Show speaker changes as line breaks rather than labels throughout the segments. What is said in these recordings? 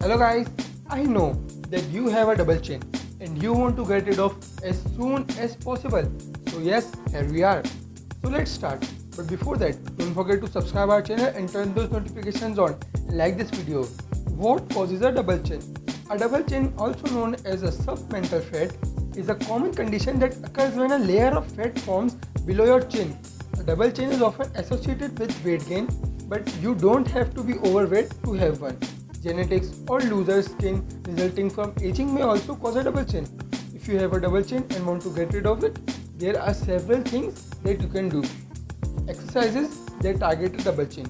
Hello guys, I know that you have a double chin and you want to get rid of as soon as possible. So yes, here we are. So let's start. But before that, don't forget to subscribe our channel and turn those notifications on and like this video. What causes a double chin? A double chin, also known as a submental fat, is a common condition that occurs when a layer of fat forms below your chin. A double chin is often associated with weight gain, but you don't have to be overweight to have one. Genetics or looser skin resulting from aging may also cause a double chin. If you have a double chin and want to get rid of it, there are several things that you can do. Exercises that target a double chin.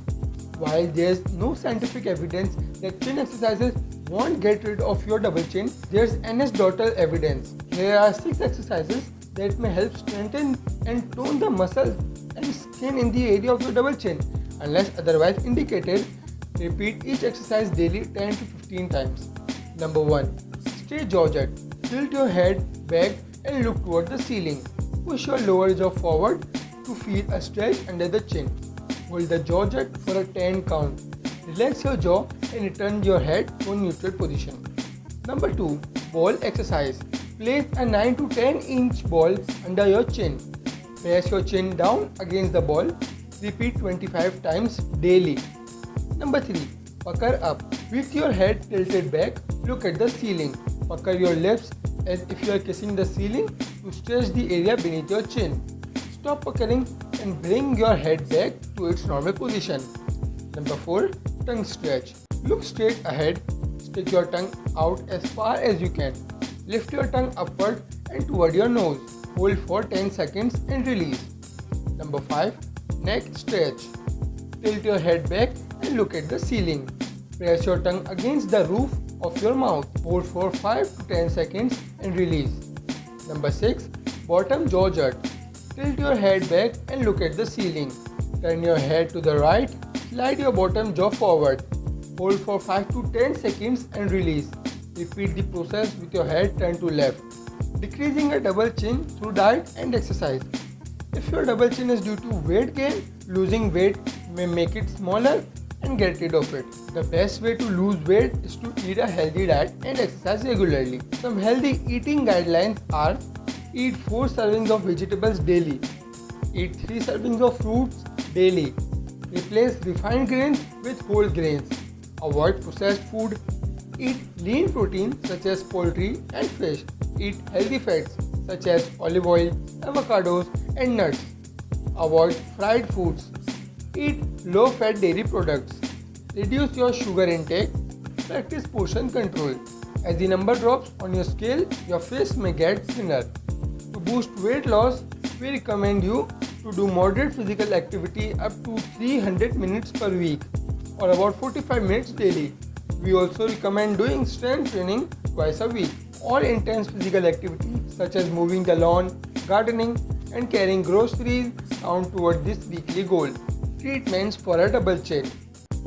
While there is no scientific evidence that chin exercises won't get rid of your double chin, there's anecdotal evidence. Here are 6 exercises that may help strengthen and tone the muscles and skin in the area of your double chin. Unless otherwise indicated, repeat each exercise daily 10 to 15 times. Number 1. Stay jaw jack. Tilt your head back and look toward the ceiling. Push your lower jaw forward to feel a stretch under the chin. Hold the jaw jack for a 10 count. Relax your jaw and return your head to a neutral position. Number 2. Ball exercise. Place a 9 to 10 inch ball under your chin. Press your chin down against the ball. Repeat 25 times daily. Number 3. Pucker up. With your head tilted back, look at the ceiling. Pucker your lips as if you are kissing the ceiling to stretch the area beneath your chin. Stop puckering and bring your head back to its normal position. Number 4. Tongue stretch. Look straight ahead. Stick your tongue out as far as you can. Lift your tongue upward and toward your nose. Hold for 10 seconds and release. Number 5. Neck stretch. Tilt your head back and look at the ceiling. Press your tongue against the roof of your mouth. Hold for 5 to 10 seconds and release. Number 6. Bottom jaw jerk. Tilt your head back and look at the ceiling. Turn your head to the right. Slide your bottom jaw forward. Hold for 5 to 10 seconds and release. Repeat the process with your head turned to left. Decreasing a double chin through diet and exercise. If your double chin is due to weight gain, losing weight may make it smaller and get rid of it. The best way to lose weight is to eat a healthy diet and exercise regularly. Some healthy eating guidelines are: eat 4 servings of vegetables daily. Eat 3 servings of fruits daily. Replace refined grains with whole grains. Avoid processed food. Eat lean protein such as poultry and fish. Eat healthy fats such as olive oil, avocados and nuts. Avoid fried foods. Eat low-fat dairy products. Reduce your sugar intake. Practice portion control. As the number drops on your scale, your face may get thinner. To boost weight loss, we recommend you to do moderate physical activity up to 300 minutes per week or about 45 minutes daily. We also recommend doing strength training twice a week. All intense physical activity such as moving the lawn, gardening and carrying groceries count toward this weekly goal. Treatments for a double chin.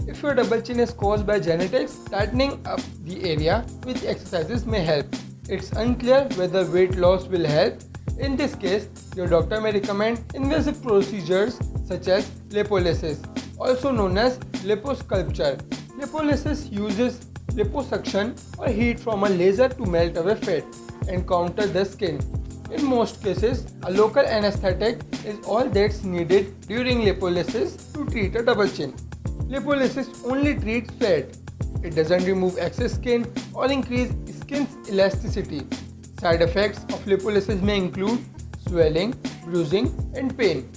If your double chin is caused by genetics, tightening up the area with exercises may help. It's unclear whether weight loss will help. In this case, your doctor may recommend invasive procedures such as lipolysis, also known as liposculpture. Lipolysis uses liposuction or heat from a laser to melt away fat and counter the skin. In most cases, a local anesthetic is all that's needed during lipolysis to treat a double chin. Lipolysis only treats fat. It doesn't remove excess skin or increase skin's elasticity. Side effects of lipolysis may include swelling, bruising, and pain.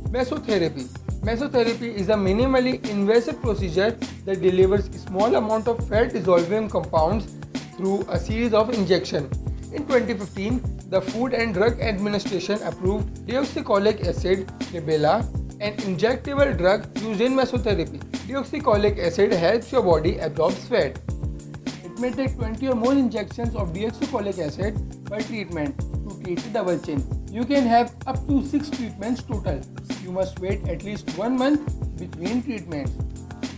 Mesotherapy. Mesotherapy is a minimally invasive procedure that delivers a small amount of fat dissolving compounds through a series of injections. In 2015, the Food and Drug Administration approved deoxycholic acid, Libella, an injectable drug used in mesotherapy. Deoxycholic acid helps your body absorb fat. It may take 20 or more injections of deoxycholic acid per treatment to treat a double chin. You can have up to 6 treatments total. You must wait at least 1 month between treatments.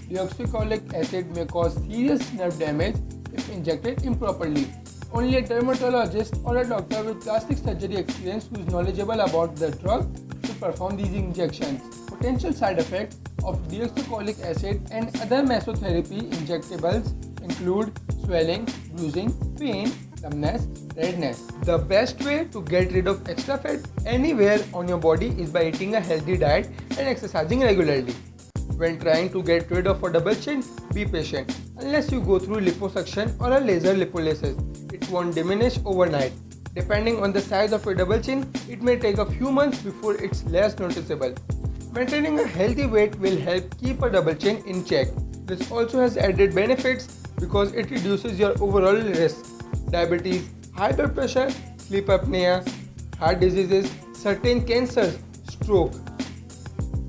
Deoxycholic acid may cause serious nerve damage if injected improperly. Only a dermatologist or a doctor with plastic surgery experience who is knowledgeable about the drug should perform these injections. Potential side effects of deoxycholic acid and other mesotherapy injectables include swelling, bruising, pain, numbness, redness. The best way to get rid of extra fat anywhere on your body is by eating a healthy diet and exercising regularly. When trying to get rid of a double chin, be patient. Unless you go through liposuction or a laser lipolysis, it won't diminish overnight. Depending on the size of your double chin, it may take a few months before it's less noticeable. Maintaining a healthy weight will help keep a double chin in check. This also has added benefits because it reduces your overall risk. Diabetes, high blood pressure, sleep apnea, heart diseases, certain cancers, stroke.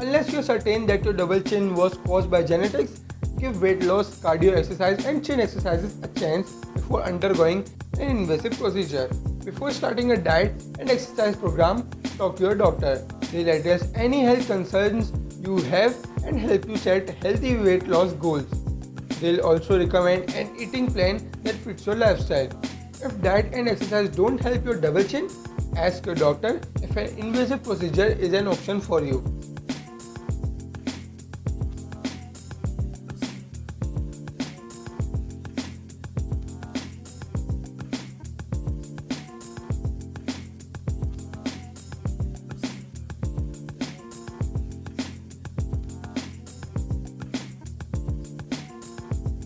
Unless you're certain that your double chin was caused by genetics, give weight loss, cardio exercise and chin exercises a chance before undergoing an invasive procedure. Before starting a diet and exercise program, talk to your doctor. They'll address any health concerns you have and help you set healthy weight loss goals. They'll also recommend an eating plan that fits your lifestyle. If diet and exercise don't help your double chin, ask your doctor if an invasive procedure is an option for you.